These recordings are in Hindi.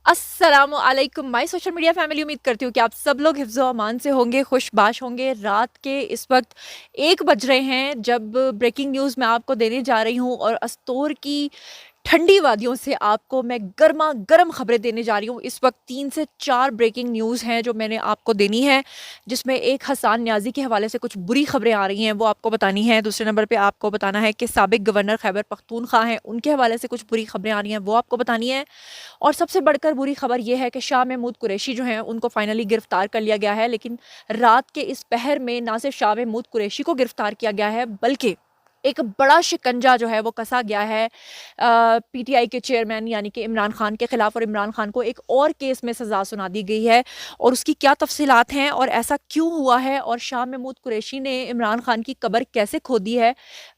अस्सलामुअलैकुम माय सोशल मीडिया फैमिली। उम्मीद करती हूँ कि आप सब लोग हिफ्ज़ व अमान से होंगे, खुशबाश होंगे। रात के इस वक्त 1 बज रहे हैं जब ब्रेकिंग न्यूज़ मैं आपको देने जा रही हूँ और अस्तोर की ठंडी वादियों से आपको मैं गर्मा गर्म खबरें देने जा रही हूँ। इस वक्त 3 से 4 ब्रेकिंग न्यूज़ हैं जो मैंने आपको देनी है, जिसमें एक हसन न्याजी के हवाले से कुछ बुरी खबरें आ रही हैं, वो आपको बतानी है। दूसरे नंबर पे आपको बताना है कि साबिक गवर्नर खैबर पख्तूनख्वा हैं, उनके हवाले से कुछ बुरी खबरें आ रही हैं, वो आपको बतानी है। और सबसे बढ़कर बुरी खबर ये है कि शाह महमूद कुरैशी जो हैं उनको फाइनली गिरफ्तार कर लिया गया है। लेकिन रात के इस पहर में ना सिर्फ शाह महमूद कुरैशी को गिरफ्तार किया गया है, बल्कि एक बड़ा शिकंजा जो है वो कसा गया है पीटीआई के चेयरमैन यानी कि इमरान खान के खिलाफ। और इमरान खान को एक और केस में सज़ा सुना दी गई है और उसकी क्या तफसीलात हैं और ऐसा क्यों हुआ है और शाह महमूद कुरैशी ने इमरान खान की कब्र कैसे खोदी है।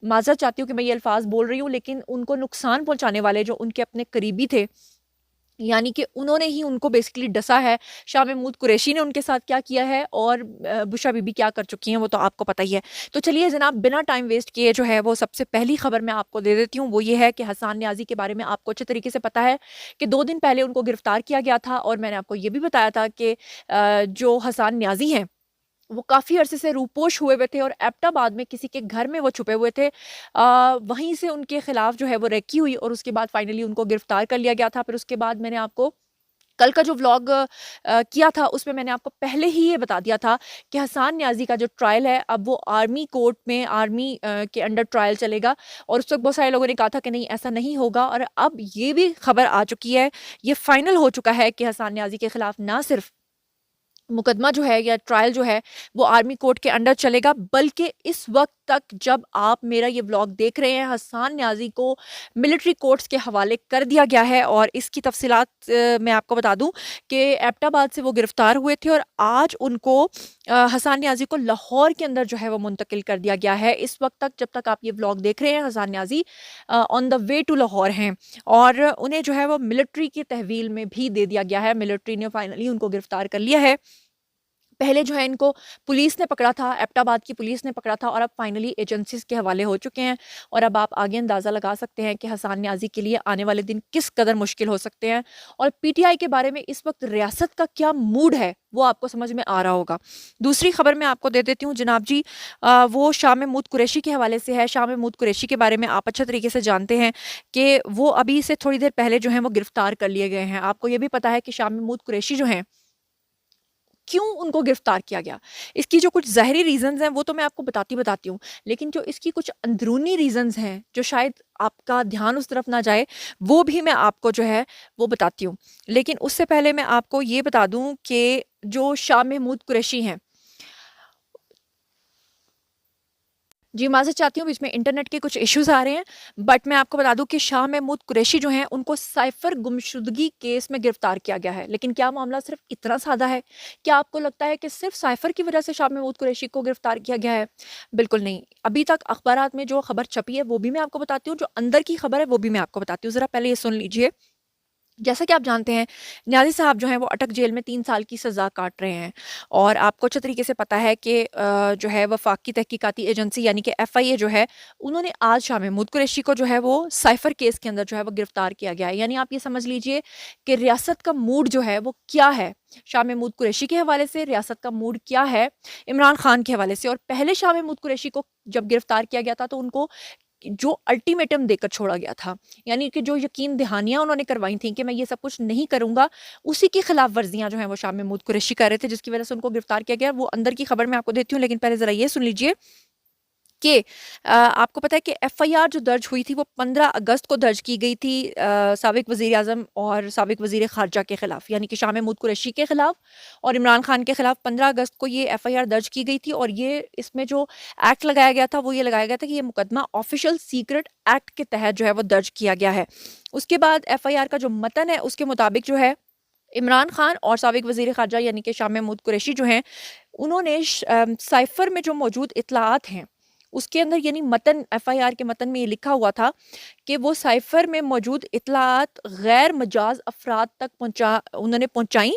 माजरत चाहती हूँ कि मैं ये अल्फाज बोल रही हूँ, लेकिन उनको नुकसान पहुंचाने वाले जो उनके अपने करीबी थे, यानी कि उन्होंने ही उनको बेसिकली डसा है। शाह महमूद कुरैशी ने उनके साथ क्या किया है और बुशरा बीबी क्या कर चुकी हैं वो तो आपको पता ही है। तो चलिए जनाब, बिना टाइम वेस्ट किए जो है वो सबसे पहली खबर मैं आपको दे देती हूँ। वो ये है कि हसन न्याजी के बारे में आपको अच्छे तरीके से पता है कि 2 दिन पहले उनको गिरफ्तार किया गया था और मैंने आपको ये भी बताया था कि जो हसन न्याजी हैं वो काफ़ी अरसे से रूपोश हुए हुए थे और एबटाबाद में किसी के घर में वो छुपे हुए थे। वहीं से उनके खिलाफ जो है वो रेकी हुई और उसके बाद फाइनली उनको गिरफ्तार कर लिया गया था। फिर उसके बाद मैंने आपको कल का जो व्लॉग किया था उसमें मैंने आपको पहले ही ये बता दिया था कि हसन न्याजी का जो ट्रायल है अब वो आर्मी कोर्ट में आर्मी के अंडर ट्रायल चलेगा। और उस वक्त बहुत सारे लोगों ने कहा था कि नहीं ऐसा नहीं होगा, और अब ये भी खबर आ चुकी है, ये फाइनल हो चुका है कि हसन न्याजी के खिलाफ ना सिर्फ मुकदमा जो है या ट्रायल जो है वो आर्मी कोर्ट के अंडर चलेगा, बल्कि इस वक्त तक जब आप मेरा ये व्लॉग देख रहे हैं हसन न्याजी को मिलिट्री कोर्ट्स के हवाले कर दिया गया है। और इसकी तफसीलात मैं आपको बता दूं कि एबटाबाद से वो गिरफ्तार हुए थे और आज उनको हसन न्याजी को लाहौर के अंदर जो है वो मुंतकिल कर दिया गया है। इस वक्त तक जब तक आप ये व्लॉग देख रहे हैं Hasan Niazi on the way to Lahore हैं और उन्हें जो है वो मिलिट्री की तहवील में भी दे दिया गया है। मिलिट्री ने फाइनली उनको गिरफ्तार कर लिया है। पहले जो है इनको पुलिस ने पकड़ा था, एबटाबाद की पुलिस ने पकड़ा था और अब फाइनली एजेंसीज के हवाले हो चुके हैं। और अब आप आगे अंदाज़ा लगा सकते हैं कि हसन न्याजी के लिए आने वाले दिन किस कदर मुश्किल हो सकते हैं। और पीटीआई के बारे में इस वक्त रियासत का क्या मूड है वो आपको समझ में आ रहा होगा। दूसरी खबर मैं आपको दे देती हूँ जनाब जी, वो शाह महमूद कुरैशी के हवाले से है। शाह महमूद कुरैशी के बारे में आप अच्छे तरीके से जानते हैं कि वो अभी से थोड़ी देर पहले जो है वो गिरफ्तार कर लिए गए हैं। आपको ये भी पता है कि शाह महमूद कुरैशी जो हैं क्यों उनको गिरफ्तार किया गया। इसकी जो कुछ ज़ाहिरी रीज़न्स हैं वो तो मैं आपको बताती हूँ, लेकिन जो इसकी कुछ अंदरूनी रीज़न्स हैं जो शायद आपका ध्यान उस तरफ ना जाए, वो भी मैं आपको जो है वो बताती हूँ। लेकिन उससे पहले मैं आपको ये बता दूँ कि जो शाह महमूद कुरैशी हैं, जी, माज़रत चाहती हूँ, बीच में इंटरनेट के कुछ इश्यूज़ आ रहे हैं, बट मैं आपको बता दूँ कि शाह महमूद कुरैशी जो हैं, उनको साइफ़र गुमशुदगी केस में गिरफ़्तार किया गया है। लेकिन क्या मामला सिर्फ़ इतना सादा है? क्या आपको लगता है कि सिर्फ़ साइफ़र की वजह से शाह महमूद कुरैशी को गिरफ़्तार किया गया है? बिल्कुल नहीं। अभी तक अख़बारात में जो खबर छपी है, वो भी मैं आपको बताती हूँ, जो अंदर की खबर है, वो भी मैं आपको बताती हूँ। ज़रा पहले ये सुन लीजिए। जैसा कि आप जानते हैं, न्याज़ी साहब जो हैं वो अटक जेल में 3 साल की सज़ा काट रहे हैं और आपको अच्छे तरीके से पता है कि जो है वफाकी तहकीकाती एजेंसी यानी कि एफआईए जो है, उन्होंने आज शाह महमूद कुरैशी को जो है वो साइफ़र केस के अंदर जो है वो गिरफ़्तार किया गया है। यानी आप ये समझ लीजिए कि रियासत का मूड जो है वो क्या है, शाह महमूद कुरैशी के हवाले से रियासत का मूड क्या है, इमरान खान के हवाले से। और पहले शाह महमूद कुरैशी को जब गिरफ़्तार किया गया था तो उनको जो अल्टीमेटम देकर छोड़ा गया था, यानी कि जो यकीन दहानियाँ उन्होंने करवाई थी कि मैं ये सब कुछ नहीं करूँगा, उसी की खिलाफ वर्जियाँ जो हैं वो शाह महमूद कुरैशी कर रहे थे, जिसकी वजह से उनको गिरफ्तार किया गया। वो अंदर की खबर मैं आपको देती हूँ, लेकिन पहले ज़रा ये सुन लीजिए कि आपको पता है कि एफआईआर जो दर्ज हुई थी वो 15 अगस्त को दर्ज की गई थी साबिक वज़ीर-ए-आज़म और साबिक वज़ीर ख़ारजा के खिलाफ, यानी कि शाह महमूद कुरैशी के खिलाफ और इमरान खान के खिलाफ 15 अगस्त को ये एफआईआर दर्ज की गई थी। और ये इसमें जो एक्ट लगाया गया था वो ये लगाया गया था कि ये मुकदमा ऑफिशियल सीक्रेट एक्ट के तहत जो है वो दर्ज किया गया है। उसके बाद एफआईआर का जो मतन है उसके मुताबिक जो है इमरान खान और साबिक वज़ीर ख़ारजा यानी कि शाह महमूद कुरैशी जो हैं, उन्होंने साइफ़र में जो मौजूद इत्तलाआत हैं उसके अंदर, यानी मतन एफआईआर के मतन में ये लिखा हुआ था कि वो साइफ़र में मौजूद इत्तलाआत गैर मजाज अफराद तक उन्होंने पहुँचाई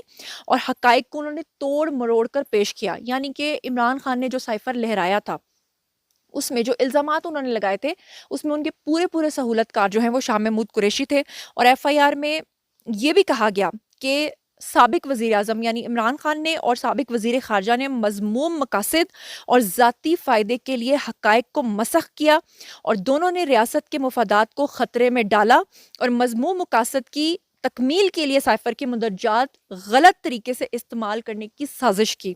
और हक़ाइक़ को उन्होंने तोड़ मरोड़ कर पेश किया। यानी कि इमरान खान ने जो साइफ़र लहराया था उसमें जो इल्ज़ामात उन्होंने लगाए थे उसमें उनके पूरे पूरे सहूलतकार जो हैं वो शाह महमूद कुरैशी थे। और एफआईआर में ये भी कहा गया के साबिक वज़ीर-ए-आज़म यानी इमरान खान ने और साबिक वज़ीर ख़ारजा ने मज़मूम मकासद और ज़ाती फ़ायदे के लिए हक़ाइक़ को मसख़ किया और दोनों ने रियासत के मफ़ादात को ख़तरे में डाला और मज़मूम मकासद की तकमील के लिए साइफ़र के मुंदरजात गलत तरीके से इस्तेमाल करने की साजिश की।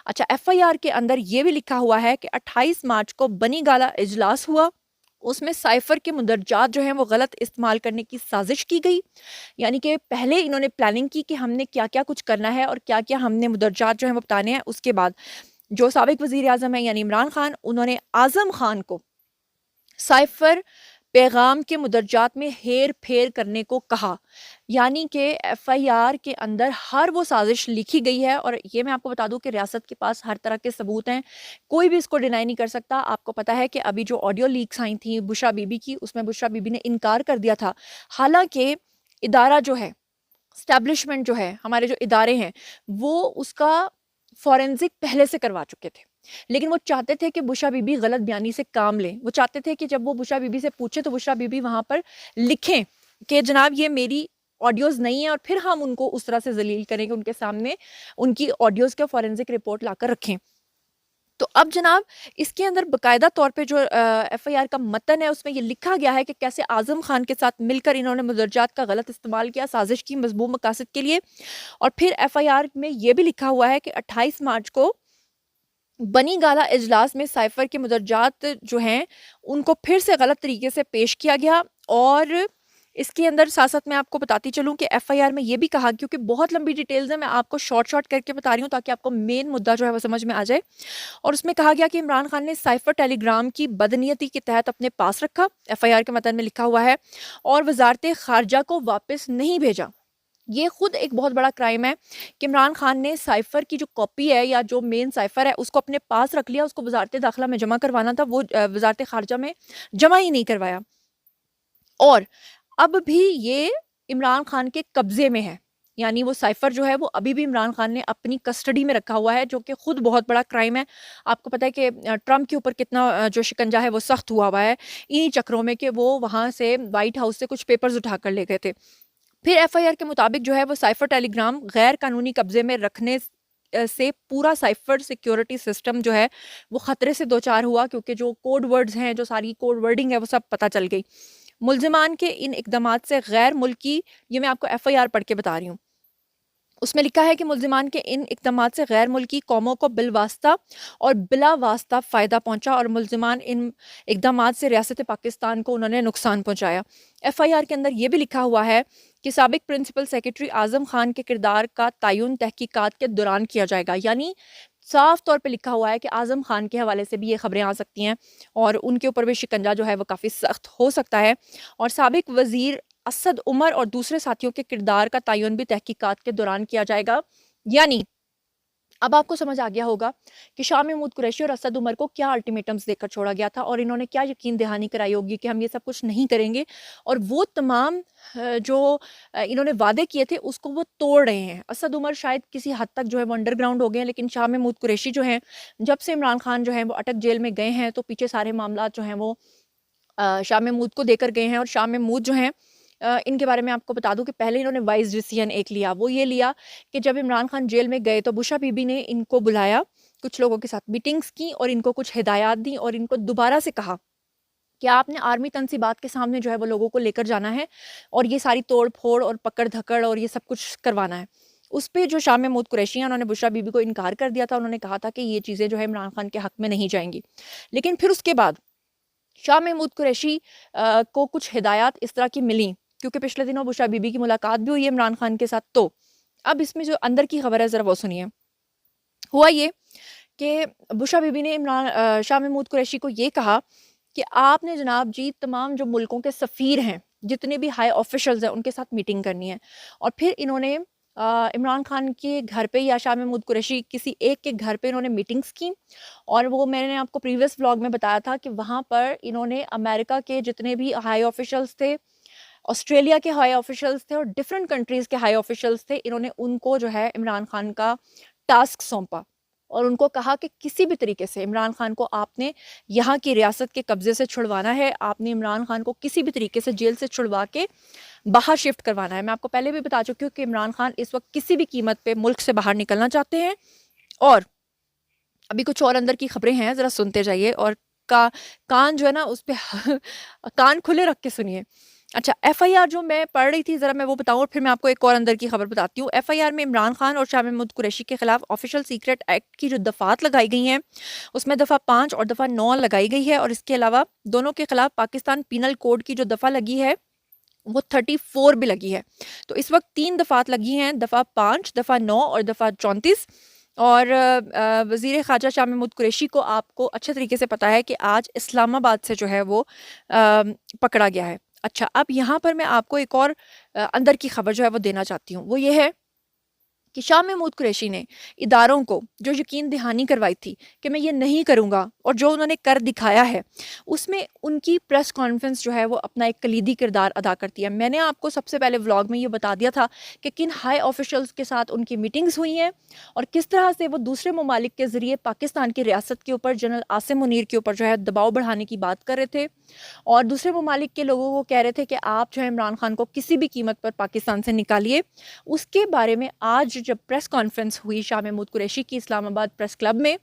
अच्छा, एफआईआर के अंदर ये भी लिखा हुआ है कि 28 मार्च को बनी गाला इजलास हुआ, उसमें साइफ़र के मुंदरजात जो हैं वो गलत इस्तेमाल करने की साजिश की गई। यानी कि पहले इन्होंने प्लानिंग की कि हमने क्या-क्या कुछ करना है और क्या-क्या हमने मुदर्जात जो हैं वो बताने हैं। उसके बाद जो साबिक वज़ीर-ए-आज़म हैं यानी इमरान खान, उन्होंने आज़म खान को साइफ़र पैगाम के मुदर्जात में हेर-फेर करने को कहा। यानी कि एफआईआर के अंदर हर वो साज़िश लिखी गई है और ये मैं आपको बता दूँ कि रियासत के पास हर तरह के सबूत हैं, कोई भी इसको डिनाई नहीं कर सकता। आपको पता है कि अभी जो ऑडियो लीक्स आई थी बुशरा बीबी की, उसमें बुशरा बीबी ने इनकार कर दिया था। हालाँकि इदारा जो है, एस्टैब्लिशमेंट जो है, हमारे जो इदारे हैं, वो उसका फॉरेंसिक पहले से करवा चुके थे। लेकिन वो चाहते थे कि बुशरा बीबी गलत बयानी से काम लें। वो चाहते थे कि जब वो बुशरा बीबी से पूछे तो बुशरा बीबी वहाँ पर लिखें कि जनाब ये मेरी ऑडियोज़ नहीं है और फिर हम उनको उस तरह से ज़लील करें कि उनके सामने उनकी ऑडियोज़ का फॉरेंसिक रिपोर्ट लाकर रखें। तो अब जनाब इसके अंदर बाकायदा तौर पे जो एफआईआर का मतन है उसमें ये लिखा गया है कि कैसे आज़म खान के साथ मिलकर इन्होंने मुदर्जात का गलत इस्तेमाल किया, साजिश की मज़मूम मकासद के लिए। और फिर एफआईआर में ये भी लिखा हुआ है कि 28 मार्च को बनी गाला इजलास में साइफ़र के मुदर्जात जो हैं उनको फिर से गलत तरीके से पेश किया गया। और इसके अंदर साथ-साथ मैं आपको बताती चलूँ कि एफआईआर में ये भी कहा, क्योंकि बहुत लंबी डिटेल्स है, मैं आपको शॉर्ट करके बता रही हूँ ताकि आपको मेन मुद्दा जो है वो समझ में आ जाए। और उसमें कहा गया कि इमरान खान ने साइफ़र टेलीग्राम की बदनीयती के तहत अपने पास रखा, एफआईआर के मतन में लिखा हुआ है, और वज़ारत ख़ारजा को वापस नहीं भेजा। ये खुद एक बहुत बड़ा क्राइम है कि इमरान खान ने साइफ़र की जो कॉपी है या जो मेन साइफ़र है उसको अपने पास रख लिया, उसको वज़ारत दाखिला में जमा करवाना था, वो वज़ारत ख़ारजा में जमा ही नहीं करवाया। और अब भी ये इमरान खान के कब्ज़े में है, यानी वो साइफ़र जो है वो अभी भी इमरान खान ने अपनी कस्टडी में रखा हुआ है, जो कि खुद बहुत बड़ा क्राइम है। आपको पता है कि ट्रंप के ऊपर कितना जो शिकंजा है वो सख्त हुआ है इन्हीं चक्रों में कि वो वहाँ से व्हाइट हाउस से कुछ पेपर्स उठा कर ले गए थे। फिर एफआईआर के मुताबिक जो है वो साइफ़र टेलीग्राम गैर कानूनी कब्जे में रखने से पूरा साइफ़र सिक्योरिटी सिस्टम जो है वो ख़तरे से दो चार हुआ, क्योंकि जो कोड वर्ड्स हैं, जो सारी कोड वर्डिंग है वो सब पता चल गई। मुल्ज़िमान के इन इक़दामात से गैर मुल्की, ये मैं आपको एफआईआर पढ़ के बता रही हूँ। उसमें लिखा है कि मुल्ज़िमान के इन इक़दामात से गैर मुल्की कौमों को बिलवास्ता और बिला वास्ता फ़ायदा पहुँचा और मुल्ज़िमान इन इक़दामात से रियासत पाकिस्तान को उन्होंने नुकसान पहुँचाया। एफआईआर के अंदर ये भी लिखा हुआ है कि साबिक प्रिंसिपल सेक्रेटरी आज़म खान के किरदार का तयन तहकीकात के दौरान किया जाएगा। यानी साफ तौर पे लिखा हुआ है कि आज़म खान के हवाले से भी ये खबरें आ सकती हैं और उनके ऊपर भी शिकंजा जो है वो काफ़ी सख्त हो सकता है। और साबिक वज़ीर असद उमर और दूसरे साथियों के किरदार का तयन भी तहकीकात के दौरान किया जाएगा। यानी अब आपको समझ आ गया होगा कि शाह महमूद कुरैशी और असद उमर को क्या अल्टीमेटम्स देकर छोड़ा गया था और इन्होंने क्या यकीन दहानी कराई होगी कि हम ये सब कुछ नहीं करेंगे, और वो तमाम जो इन्होंने वादे किए थे उसको वो तोड़ रहे हैं। असद उमर शायद किसी हद तक जो है वो अंडरग्राउंड हो गए हैं, लेकिन शाह महमूद कुरैशी जो हैं, जब से इमरान खान जो है वो अटक जेल में गए हैं तो पीछे सारे मामला जो हैं वो शाह महमूद को देकर गए हैं। और शाह महमूद जो हैं, इनके बारे में आपको बता दूं कि पहले इन्होंने वाइज डिसीजन एक लिया, वो ये लिया कि जब इमरान खान जेल में गए तो बुशरा बीबी ने इनको बुलाया, कुछ लोगों के साथ मीटिंग्स की और इनको कुछ हिदायत दी और इनको दोबारा से कहा कि आपने आर्मी तनसीबात के सामने जो है वो लोगों को लेकर जाना है और ये सारी तोड़ फोड़ और पकड़ धकड़ और ये सब कुछ करवाना है। उस पर जो शाह महमूद कुरैशी हैं, उन्होंने बुशरा बीबी को इनकार कर दिया था। उन्होंने कहा था कि ये चीज़ें जो है इमरान खान के हक में नहीं जाएंगी। लेकिन फिर उसके बाद शाह महमूद कुरैशी को कुछ हिदायत इस तरह की मिली, क्योंकि पिछले दिनों बुशरा बीबी की मुलाकात भी हुई है इमरान खान के साथ। तो अब इसमें जो अंदर की खबर है ज़रा वो सुनिए। हुआ ये कि बुशरा बीबी ने शाह महमूद कुरैशी को ये कहा कि आपने जनाब जी तमाम जो मुल्कों के सफ़ीर हैं, जितने भी हाई ऑफिशल्स हैं, उनके साथ मीटिंग करनी है। और फिर इन्होंने इमरान खान के घर पे या शाह महमूद कुरैशी किसी एक के घर पे इन्होंने मीटिंग्स की, और वो मैंने आपको प्रीवियस व्लॉग में बताया था कि वहाँ पर इन्होंने अमेरिका के जितने भी हाई ऑफिशल्स थे, ऑस्ट्रेलिया के हाई ऑफिशल्स थे और डिफरेंट कंट्रीज़ के हाई ऑफिशल्स थे, इन्होंने उनको जो है इमरान खान का टास्क सौंपा और उनको कहा कि किसी भी तरीके से इमरान खान को आपने यहाँ की रियासत के कब्ज़े से छुड़वाना है, आपने इमरान खान को किसी भी तरीके से जेल से छुड़वा के बाहर शिफ्ट करवाना है। मैं आपको पहले भी बता चुकी हूँ कि इमरान खान इस वक्त किसी भी कीमत पे मुल्क से बाहर निकलना चाहते हैं। और अभी कुछ और अंदर की खबरें हैं, ज़रा सुनते जाइए और का कान जो है ना उस पे कान खुले रख के सुनिए। अच्छा, एफआईआर जो मैं पढ़ रही थी ज़रा मैं वो बताऊँ और फिर मैं आपको एक और अंदर की खबर बताती हूँ। एफआईआर में इमरान खान और शाह महमूद कुरैशी के खिलाफ ऑफिशियल सीक्रेट एक्ट की जो दफ़ात लगाई गई हैं, उसमें दफ़ा 5 और दफ़ा 9 लगाई गई है, और इसके अलावा दोनों के खिलाफ पाकिस्तान पीनल कोड की जो दफ़ा लगी है वो 34 भी लगी है। तो इस वक्त 3 दफ़ात लगी हैं, दफ़ा 5, दफ़ा 9 और दफ़ा 34। और वज़ीर ख़ारजा शाह महमूद कुरैशी को आपको अच्छे तरीके से पता है कि आज इस्लामाबाद से जो है वो पकड़ा गया है। अच्छा, अब यहाँ पर मैं आपको एक और अंदर की खबर जो है वो देना चाहती हूँ। वो ये है कि शाह महमूद कुरैशी ने इदारों को जो यकीन दहानी करवाई थी कि मैं ये नहीं करूँगा, और जो उन्होंने कर दिखाया है, उसमें उनकी प्रेस कॉन्फ्रेंस जो है वो अपना एक कलीदी किरदार अदा करती है। मैंने आपको सबसे पहले व्लॉग में ये बता दिया था कि किन हाई ऑफिशल्स के साथ उनकी मीटिंग्स हुई हैं और किस तरह से वो दूसरे ममालिक के ज़रिए पाकिस्तान की रियासत के ऊपर जनरल आसिम मुनीर के ऊपर जो है दबाव बढ़ाने की बात कर रहे थे, और दूसरे ममालिक के लोगों को कह रहे थे कि आप जो है इमरान खान को किसी भी कीमत पर पाकिस्तान से निकालिए। उसके बारे में आज जब प्रेस कॉन्फ्रेंस हुई शाह महमूद कुरैशी की इस्लामाबाद प्रेस क्लब में,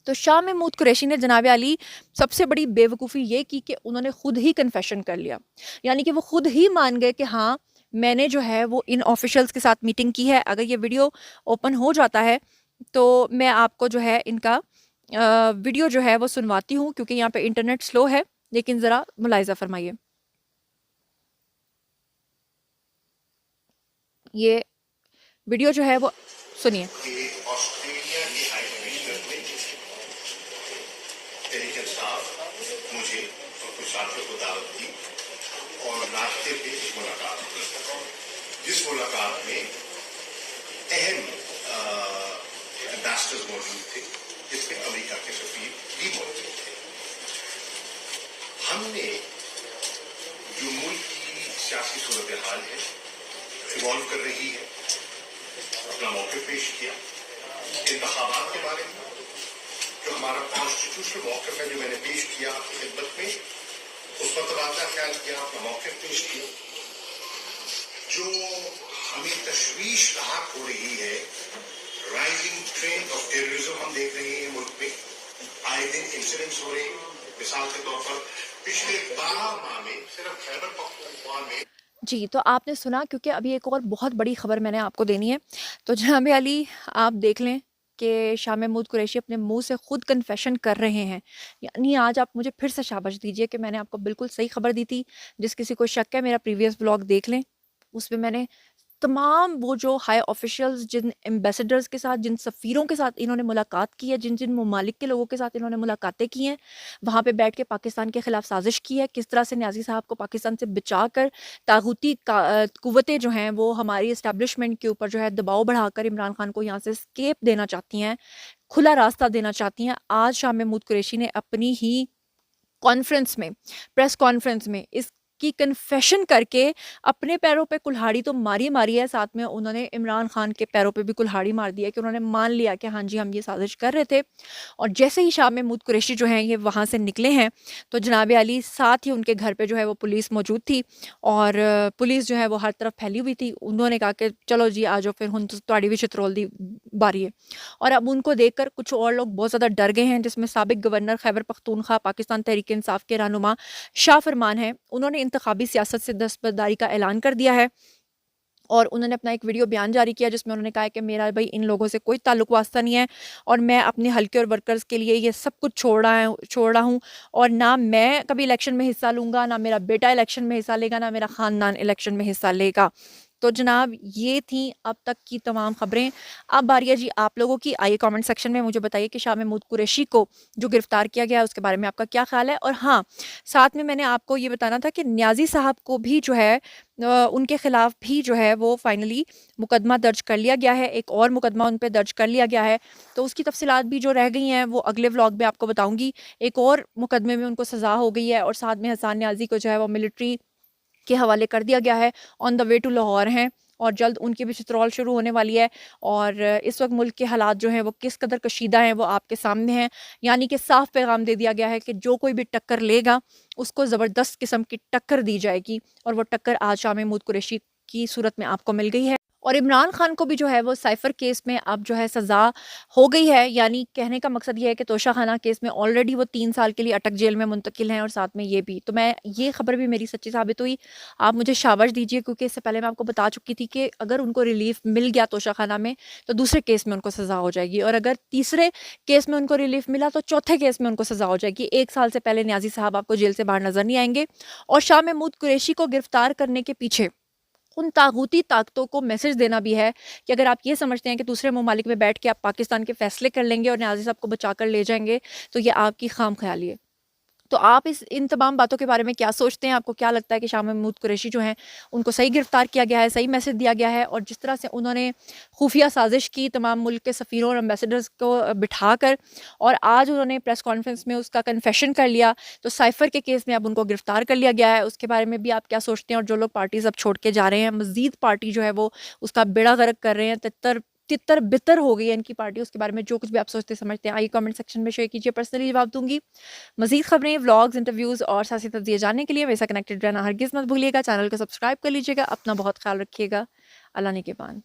तो शाह महमूद कुरैशी ने जनाब अली सबसे बड़ी बेवकूफ़ी ये की कि उन्होंने खुद ही कन्फेशन कर लिया। यानी कि वो खुद ही मान गए कि हाँ, मैंने जो है वो इन ऑफिशियल्स के साथ मीटिंग की है। अगर ये वीडियो ओपन हो जाता है तो मैं आपको जो है इनका वीडियो जो है वो सुनवाती हूँ, क्योंकि यहाँ पे इंटरनेट स्लो है, लेकिन ज़रा मुलाहिज़ा फरमाइए। ये वीडियो जो है वो सुनिए। ऑस्ट्रेलिया के हाई कमिश्नर ने तहरीक इंसाफ मुझे और कुछ साथियों को दावत दी और रास्ते पे मुलाकात की, जिस मुलाकात में अहम एम्बेसडर्स मौजूद थे, जिसमें अमेरिका के सफीर भी मौजूद थे। हमने जो मुल्क की सियासी सूरत हाल है, इवॉल्व कर रही है, अपना मौके पेश किया। इंतखाबात के बारे में जो हमारा कॉन्स्टिट्यूशनल मौके है, जो मैंने पेश किया आपकी खिदमत में, उस पर तबादला ख्याल किया, अपना मौके पेश किया। जो हमें तशवीश लाक हो रही है, राइजिंग ट्रेंड ऑफ टेररिज्म हम देख रहे हैं मुल्क में, आए दिन इंसिडेंट्स हो रहे हैं। मिसाल के तौर पर पिछले 12 माह में सिर्फ खैबर पख्तूनख्वा में जी, तो आपने सुना, क्योंकि अभी एक और बहुत बड़ी ख़बर मैंने आपको देनी है। तो जनाब अली, आप देख लें कि शाह महमूद कुरैशी अपने मुँह से खुद कन्फेशन कर रहे हैं। यानी आज आप मुझे फिर से शाबाश दीजिए कि मैंने आपको बिल्कुल सही खबर दी थी। जिस किसी को शक है, मेरा प्रीवियस व्लॉग देख लें। उसमें मैंने तमाम वो जो हाई ऑफिशियल्स, जिन एम्बेसडर्स के साथ, जिन सफ़ीरों के साथ इन्होंने मुलाकात की है, जिन-जिन ममालिक के लोगों के साथ इन्होंने मुलाकातें की हैं, वहाँ पे बैठ के पाकिस्तान के ख़िलाफ़ साज़िश की है, किस तरह से न्याज़ी साहब को पाकिस्तान से बचाकर तागूती क़ुव्वतें जो हैं वो हमारी एस्टेब्लिशमेंट के ऊपर जो है दबाव बढ़ाकर इमरान खान को यहाँ से एस्केप देना चाहती हैं, खुला रास्ता देना चाहती हैं। आज शाह महमूद कुरैशी ने अपनी ही कॉन्फ्रेंस में, प्रेस कॉन्फ्रेंस में इसकी कन्फेशन करके अपने पैरों पे कुल्हाड़ी तो मारी है, साथ में उन्होंने इमरान खान के पैरों पे भी कुल्हाड़ी मार दी है कि उन्होंने मान लिया कि हाँ जी, हम ये साजिश कर रहे थे। और जैसे ही शाह महमूद कुरैशी जो हैं ये वहाँ से निकले हैं, तो जनाब अली साथ ही उनके घर पे जो है वो पुलिस मौजूद थी, और पुलिस जो है वो हर तरफ फैली हुई थी। उन्होंने कहा कि चलो जी आ जाओ, फिर हुण तुहाड़ी भी चित्रोल दी बारी है। और अब उनको देखकर कुछ और लोग बहुत ज़्यादा डर गए हैं, जिसमें साबिक गवर्नर खैबर पख्तूनख्वा पाकिस्तान तहरीक इंसाफ के रहनुमा शाह फरमान हैं। उन्होंने इंतखाबी सियासत से दस्तबरदारी का ऐलान कर दिया है, और उन्होंने अपना एक वीडियो बयान जारी किया जिसमें उन्होंने कहा है कि मेरा भाई इन लोगों से कोई ताल्लुक वास्ता नहीं है, और मैं अपने हल्के और वर्कर्स के लिए ये सब कुछ छोड़ रहा हूँ, और ना मैं कभी इलेक्शन में हिस्सा लूँगा, ना मेरा बेटा इलेक्शन में हिस्सा लेगा, ना मेरा ख़ानदान इलेक्शन में हिस्सा लेगा। तो जनाब, ये थी अब तक की तमाम खबरें। अब बारी है जी आप लोगों की। आइए कमेंट सेक्शन में मुझे बताइए कि शाह महमूद कुरैशी को जो गिरफ़्तार किया गया है उसके बारे में आपका क्या ख़्याल है। और हाँ, साथ में मैंने आपको ये बताना था कि न्याज़ी साहब को भी जो है उनके ख़िलाफ़ भी जो है वो फ़ाइनली मुकदमा दर्ज कर लिया गया है, एक और मुकदमा उन पे दर्ज कर लिया गया है। तो उसकी तफ़सीलात भी जो रह गई हैं वो अगले व्लॉग में आपको बताऊँगी। एक और मुकदमे में उनको सज़ा हो गई है, और साथ में हसन न्याज़ी को जो है वो मिलिट्री के हवाले कर दिया गया है, on the way to Lahore हैं, और जल्द उनकी भी चित्रौल शुरू होने वाली है। और इस वक्त मुल्क के हालात जो हैं वो किस कदर कशीदा हैं वो आपके सामने हैं। यानी कि साफ पैगाम दे दिया गया है कि जो कोई भी टक्कर लेगा उसको ज़बरदस्त किस्म की टक्कर दी जाएगी, और वो टक्कर आज शाह महमूद कुरैशी की सूरत में आपको मिल गई है। और इमरान खान को भी जो है वो साइफ़र केस में अब जो है सज़ा हो गई है। यानी कहने का मकसद ये है कि तोशा खाना केस में ऑलरेडी वो 3 साल के लिए अटक जेल में मुंतकिल हैं, और साथ में ये भी। तो मैं ये खबर भी मेरी सच्ची साबित हुई। आप मुझे शाबाश दीजिए, क्योंकि इससे पहले मैं आपको बता चुकी थी कि अगर उनको रिलीफ़ मिल गया तोशा खाना में तो दूसरे केस में उनको सज़ा हो जाएगी, और अगर तीसरे केस में उनको रिलीफ़ मिला तो चौथे केस में उनको सज़ा हो जाएगी। 1 साल से पहले न्याज़ी साहब आपको जेल से बाहर नज़र नहीं आएंगे। और शाह महमूद कुरैशी को गिरफ्तार करने के पीछे उन तागूती ताकतों को मैसेज देना भी है कि अगर आप ये समझते हैं कि दूसरे ममालिक में बैठ के आप पाकिस्तान के फैसले कर लेंगे और न्याज़ी साहब को बचा कर ले जाएंगे, तो ये आपकी खाम ख्याली है। तो आप इन तमाम बातों के बारे में क्या सोचते हैं? आपको क्या लगता है कि शाह महमूद कुरैशी जो हैं उनको सही गिरफ्तार किया गया है, सही मैसेज दिया गया है? और जिस तरह से उन्होंने खुफिया साजिश की तमाम मुल्क के सफ़ीरों और एम्बेसडर्स को बिठाकर, और आज उन्होंने प्रेस कॉन्फ्रेंस में उसका कन्फेशन कर लिया, तो साइफ़र के केस में अब उनको गिरफ्तार कर लिया गया है। उसके बारे में भी आप क्या सोचते हैं? और जो लोग पार्टीज़ अब छोड़ के जा रहे हैं, मज़ीद पार्टी जो है वो उसका बेड़ा गर्क कर रहे हैं, तितर बितर हो गई है इनकी पार्टी, उसके बारे में जो कुछ भी आप सोचते समझते हैं आइए कमेंट सेक्शन में शेयर कीजिए, पर्सनली जवाब दूंगी। मज़ीद खबरें, व्लॉग्स, इंटरव्यूज़ और सियासी तज्ज़िये जानने के लिए मेरे साथ कनेक्टेड रहना हरगिज़ मत भूलिएगा। चैनल को सब्सक्राइब कर लीजिएगा। अपना बहुत ख्याल रखिएगा। अल्लाह निगहबान।